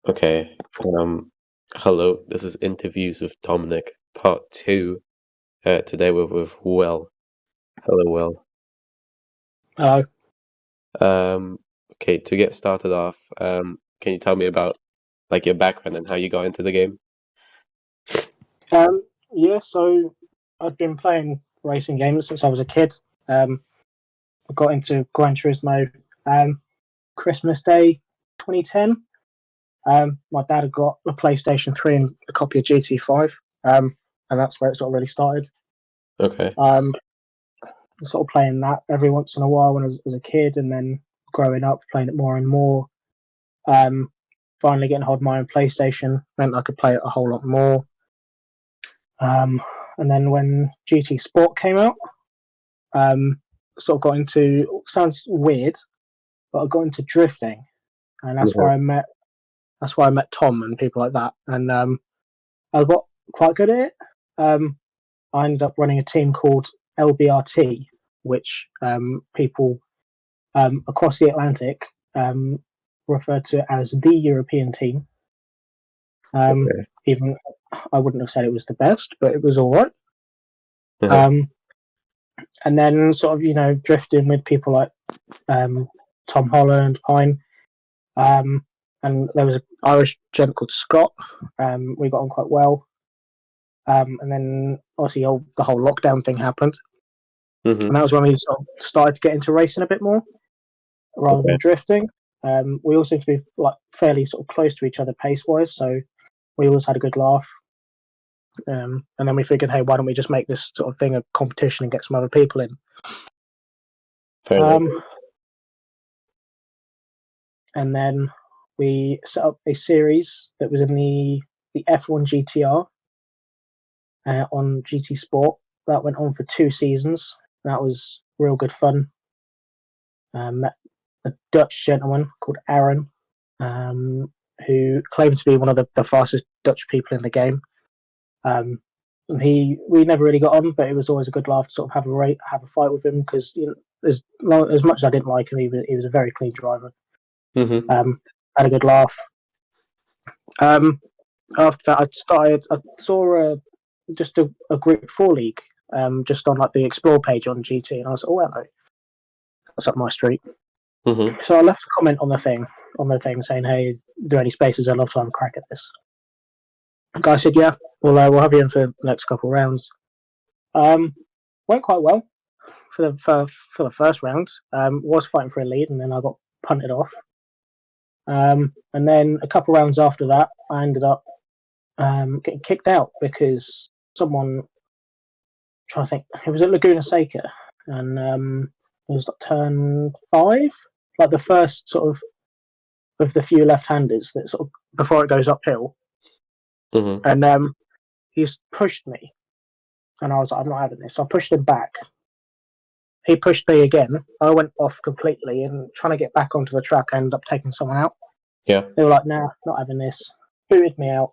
Okay. Hello. This is Interviews with Dominic, part two. Today we're with Will. Hello, Will. Uh, Um, okay, to get started off, can you tell me about your background and how you got into the game? um, yeah, so I've been playing racing games since I was a kid. I got into Gran Turismo Christmas Day 2010. My dad had got a PlayStation 3 and a copy of GT5, and that's where it sort of really started. Okay. Sort of playing that every once in a while when I was as a kid, and then growing up playing it more and more. Um, Finally getting hold of my own PlayStation meant I could play it a whole lot more. Um, and then when GT Sport came out, um, sort of got into, sounds weird, but I got into drifting, and that's where Mhm. I met Tom and people like that, and I got quite good at it. Um, I ended up running a team called LBRT, which people across the Atlantic um, refer to as the European team. Um, Okay. Even I wouldn't have said it was the best, but it was all right. Uh-huh. Um, and then sort of drifting with people like um, Tom Holland, Pine, um, and there was an Irish gent called Scott. We got on quite well, and then obviously the whole lockdown thing happened, Mm-hmm. and that was when we sort of started to get into racing a bit more rather Okay. than drifting. We all seemed to be like fairly sort of close to each other pace wise, so we always had a good laugh. And then we figured, hey, why don't we just make this sort of thing a competition and get some other people in? Fair enough. Um, and then we set up a series that was in the F1 GTR on GT Sport. That went on for 2 seasons. That was real good fun. Met a Dutch gentleman called Aaron, who claimed to be one of the fastest Dutch people in the game. And we never really got on, but it was always a good laugh to sort of have a fight with him because as much as I didn't like him, he was a very clean driver. Mm-hmm. Had a good laugh. After that, I saw just a Group 4 league just on like the Explore page on GT, and I was like, oh, hello, that's up my street. Mm-hmm. So I left a comment on the thing saying, hey, are there any spaces? I'd love to have a crack at this. The guy said, yeah, we'll have you in for the next couple of rounds. Went quite well for the first round. Was fighting for a lead, and then I got punted off. And then a couple of rounds after that, I ended up getting kicked out because someone, trying to think, it was at Laguna Seca, and it was like turn 5, like the first sort of the few left-handers that sort of before it goes uphill, Mm-hmm. and he just pushed me, and I was like, I'm not having this. So I pushed him back. He pushed me again. I went off completely, and trying to get back onto the track, I ended up taking someone out. Yeah. They were like, "Nah, not having this." Booted me out,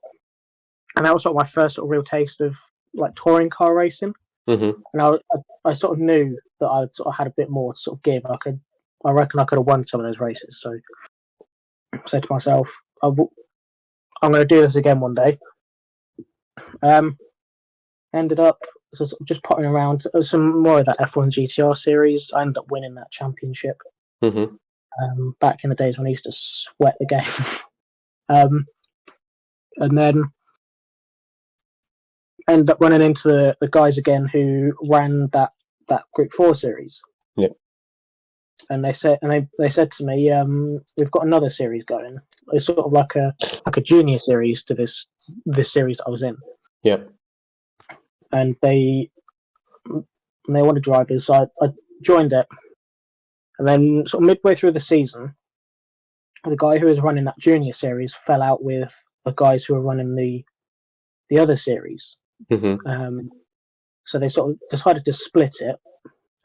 and that was sort of my first sort of real taste of like touring car racing. Mm-hmm. And I sort of knew that I sort of had a bit more to sort of give. I reckon I could have won some of those races. So I said to myself, I'm going to do this again one day. Um, Ended up sort of just potting around some more of that F1 GTR series. I ended up winning that championship. Mm-hmm. Back in the days when I used to sweat the game. And then ended up running into the guys again who ran that Group 4 series. Yeah. And they said to me, we've got another series going. It's sort of like a junior series to this series that I was in. Yeah. And they wanted drivers, so I joined it. And then sort of midway through the season, the guy who was running that junior series fell out with the guys who were running the other series. Mm-hmm. So they sort of decided to split it.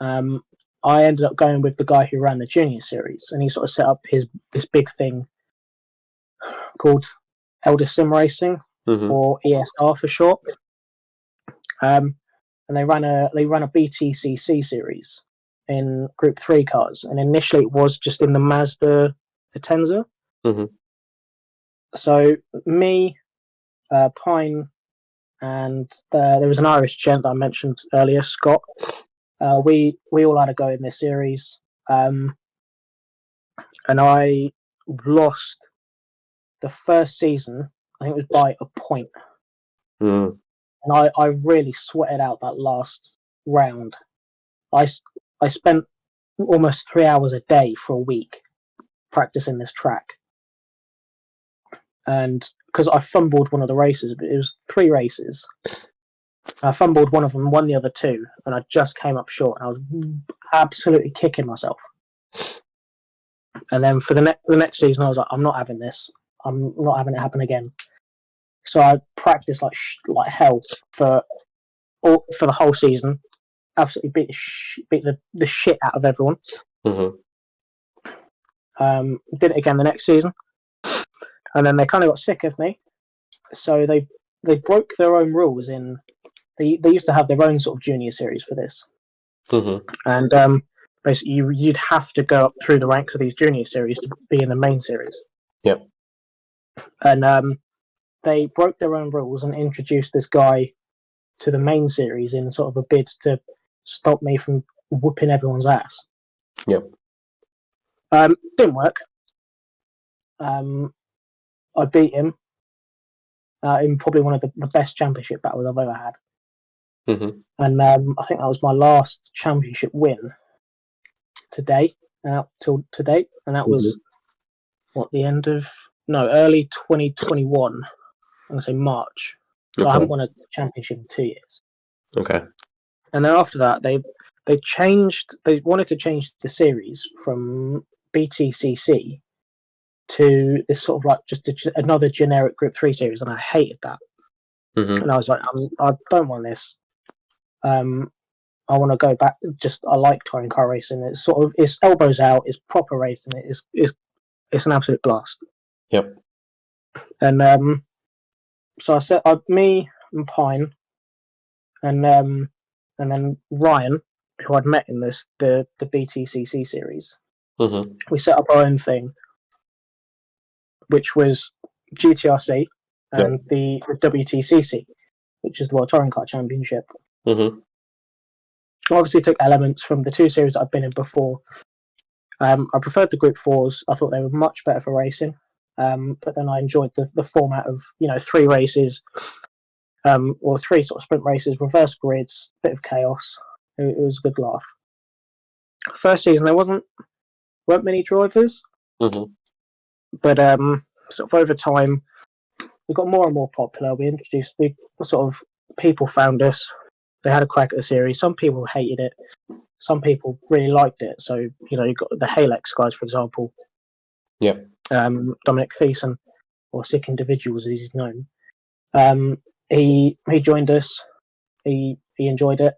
I ended up going with the guy who ran the junior series, and he sort of set up this big thing called Elder Sim Racing, Mm-hmm. or ESR for short. And they ran a BTCC series in Group 3 cars, and initially it was just in the Mazda Atenza. Mm-hmm. So me, Pine, and there was an Irish gent that I mentioned earlier, Scott. We all had a go in this series, and I lost the first season. I think it was by a point, Mm. and I really sweated out that last round. I spent almost 3 hours a day for a week practicing this track, and because I fumbled one of the races, it was 3 races. I fumbled one of them, won the other 2, and I just came up short. And I was absolutely kicking myself. And then for the next season, I was like, I'm not having this. I'm not having it happen again. So I practiced like hell for the whole season. Absolutely beat the shit out of everyone. Mm-hmm. Did it again the next season, and then they kind of got sick of me. So they broke their own rules in. They used to have their own sort of junior series for this, and basically you'd have to go up through the ranks of these junior series to be in the main series. Yep. And they broke their own rules and introduced this guy to the main series in sort of a bid to stop me from whooping everyone's ass. Yep. Didn't work. I beat him in probably one of the best championship battles I've ever had. Mm-hmm. And I think that was my last championship win till today, and that was early 2021. I'm gonna say March. So Okay. I haven't won a championship in 2 years. Okay. And then after that, they wanted to change the series from BTCC to this sort of like just another generic Group 3 series, and I hated that. Mm-hmm. And I was like, I don't want this. I want to go back. I like touring car racing. It's sort of it's elbows out. It's proper racing. It's an absolute blast. Yep. And so I said, me and Pine, and then Ryan, who I'd met in the BTCC series. Mm-hmm. We set up our own thing, which was GTRC and the WTCC, which is the World Touring Car Championship. Mm-hmm. Obviously took elements from the 2 series that I've been in before. I preferred the Group 4s. I thought they were much better for racing. But then I enjoyed the format of 3 races, or 3 sort of sprint races, reverse grids, bit of chaos. It was a good laugh. First season there weren't many drivers, Mm-hmm. but sort of over time we got more and more popular. People found us. They had a crack at the series. Some people hated it. Some people really liked it. So you got the Halex guys, for example. Yeah. Dominic Thiessen, or Sick Individuals as he's known. He joined us. He enjoyed it.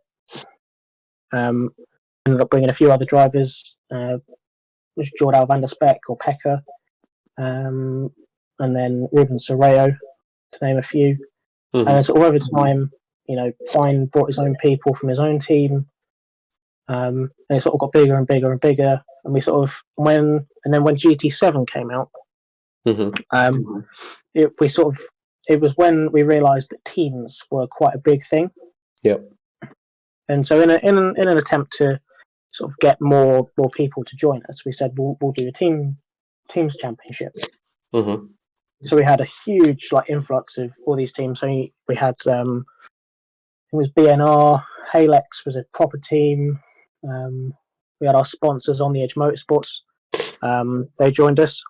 Ended up bringing a few other drivers, Jordal van der Speck or Pekka, and then Ruben Sorreo, to name a few. Mm-hmm. And sort of over time, Pine brought his own people from his own team, and it sort of got bigger and bigger and bigger. And we sort of when GT7 came out, mm-hmm. It was when we realised that teams were quite a big thing. Yep. And so in an attempt to sort of get more people to join us, we said we'll do a teams championship. Mm-hmm. So we had a huge influx of all these teams. So we had it was BNR, Halex was a proper team. We had our sponsors On the Edge Motorsports. They joined us.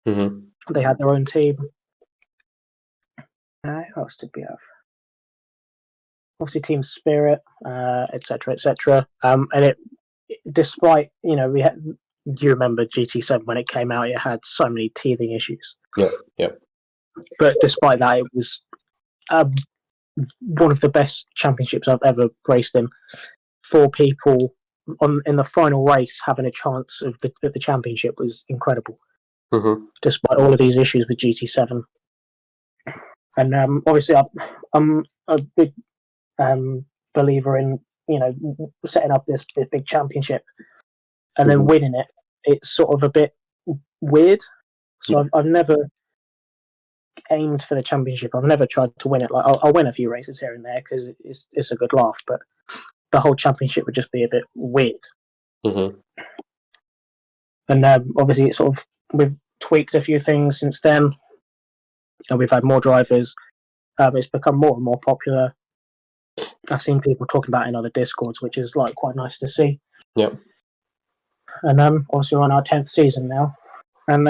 Mm-hmm. They had their own team. Who else did we have? Obviously, Team Spirit, etc., etc. And despite we had. Do you remember GT7 when it came out? It had so many teething issues. Yeah. But despite that, it was one of the best championships I've ever raced in. 4 people in the final race having a chance at the championship was incredible. Mm-hmm. Despite all of these issues with GT7. And obviously, I'm a big believer in setting up this big championship and then winning it. It's sort of a bit weird. So I've never aimed for the championship. I've never tried to win it. Like I'll win a few races here and there because it's a good laugh, but the whole championship would just be a bit weird. Mm-hmm. And obviously, we've tweaked a few things since then, and we've had more drivers. It's become more and more popular. I've seen people talking about it in other discords, which is like quite nice to see. Yep. And obviously we're on our 10th season now, and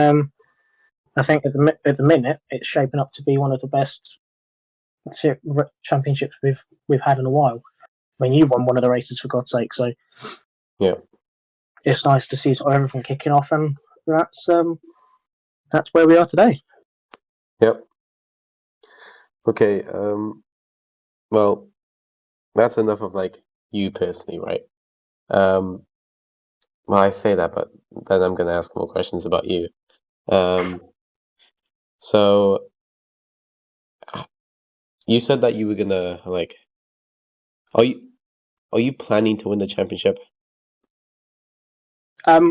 I think at the minute it's shaping up to be one of the best championships we've had in a while. I mean, you won one of the races, for God's sake, so yeah, it's nice to see sort of everything kicking off, and that's where we are today. Yep. Okay. Well, that's enough of like you personally, right? Well, I say that, but then I'm gonna ask more questions about you. So you said that you were gonna like, are you planning to win the championship? I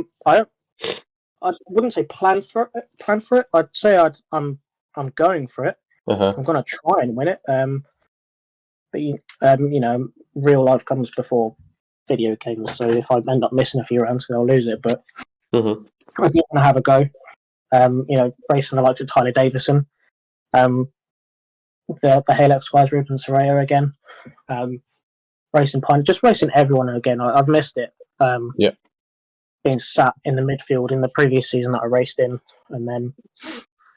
wouldn't say plan for it. I'd say I'm going for it. Uh-huh. I'm gonna try and win it. But you know, real life comes before video games. So if I end up missing a few rounds, then I'll lose it. But Mm-hmm. I'm gonna have a go. You know, racing the likes of Tyler Davison, the Halex guys, Ruben Soraya again, racing Pine, just racing everyone again. I've missed it. Yeah. Being sat in the midfield in the previous season that I raced in, and then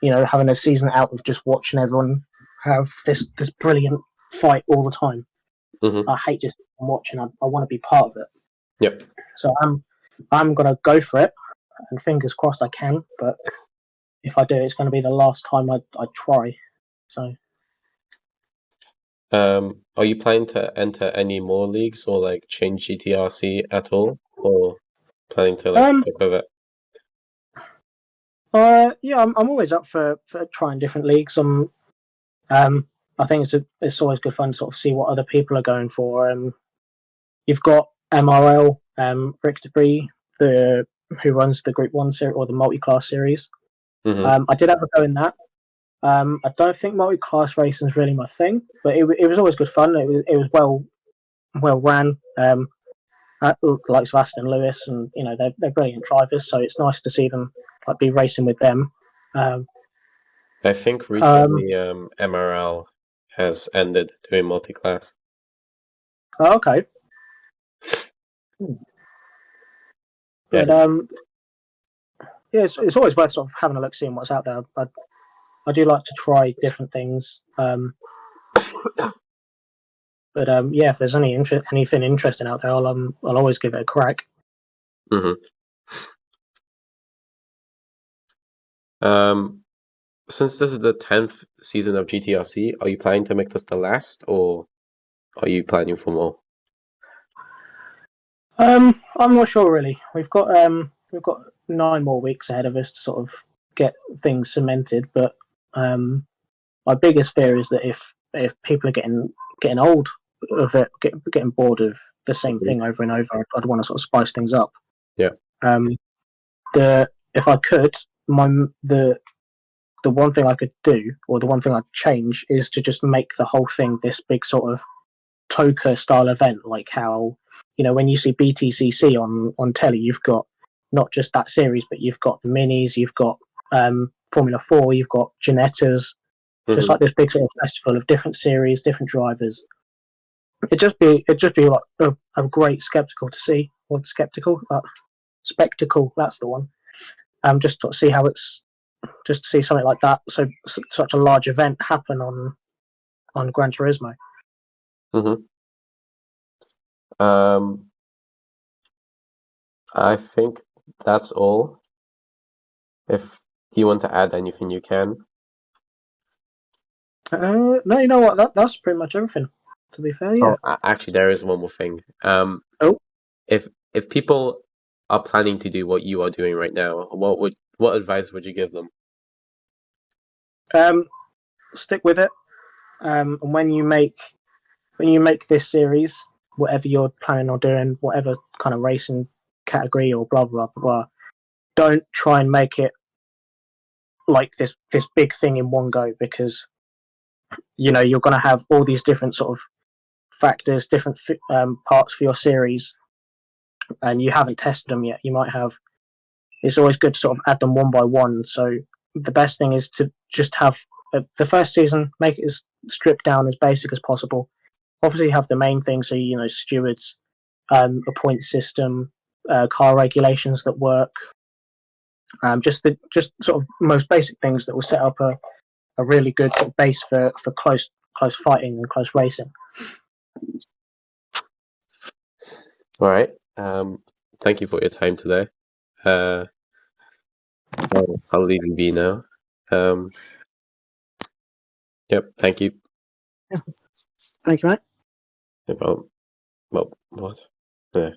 having a season out of just watching everyone have this brilliant fight all the time. Mm-hmm. I hate just watching. I want to be part of it. Yep. So I'm gonna go for it, and fingers crossed I can. But if I do, it's going to be the last time I try. So. Are you planning to enter any more leagues or like change GTRC at all, or planning to like stick with it? Yeah, I'm always up for trying different leagues. I think it's always good fun to sort of see what other people are going for. You've got MRL, Rick Debris, who runs the Group 1 series or the multi-class series. Mm-hmm. I did have a go in that. I don't think multi-class racing is really my thing, but it was always good fun. It was well ran. Like Aston Lewis, and they're brilliant drivers, so it's nice to see them like be racing with them. I think recently MRL has ended doing multi-class. Oh, okay. Yeah. But yeah, it's always worth sort of having a look, seeing what's out there. I do like to try different things. But yeah, if there's anything interesting out there, I'll always give it a crack. Mm-hmm. Since this is the 10th season of GTRC, are you planning to make this the last, or are you planning for more? I'm not sure really. We've got 9 more weeks ahead of us to sort of get things cemented. But my biggest fear is that if people are getting old of it, getting bored of the same thing over and over, I'd want to sort of spice things up. Yeah. If I could, the one thing I could do, or the one thing I'd change, is to just make the whole thing this big sort of TOCA style event, like how when you see BTCC on telly, you've got not just that series, but you've got the minis, you've got Formula 4, you've got Ginettas. Mm-hmm. It's like this big sort of festival of different series, different drivers. It'd just be like a great spectacle to see, or spectacle. That's the one. Just to see how just to see something like that. So such a large event happen on Gran Turismo. Mm-hmm. I think that's all. Do you want to add anything, you can. No, you know what? That's pretty much everything. To be fair, yeah. Oh, actually, there is one more thing. If people are planning to do what you are doing right now, what advice would you give them? Stick with it. And when you make this series, whatever you're planning on doing, whatever kind of racing category or blah blah blah, don't try and make it like this big thing in one go, because you're going to have all these different sort of factors, different parts for your series, and you haven't tested them yet. You might have. It's always good to sort of add them one by one. So the best thing is to just have the first season, make it as stripped down as basic as possible. Obviously, you have the main things, so stewards, a point system, car regulations that work. Just sort of most basic things that will set up a really good base for close fighting and close racing. All right. Thank you for your time today. I'll leave you be now. Yep. Thank you. Thank you, mate. No problem. Well, what? Yeah.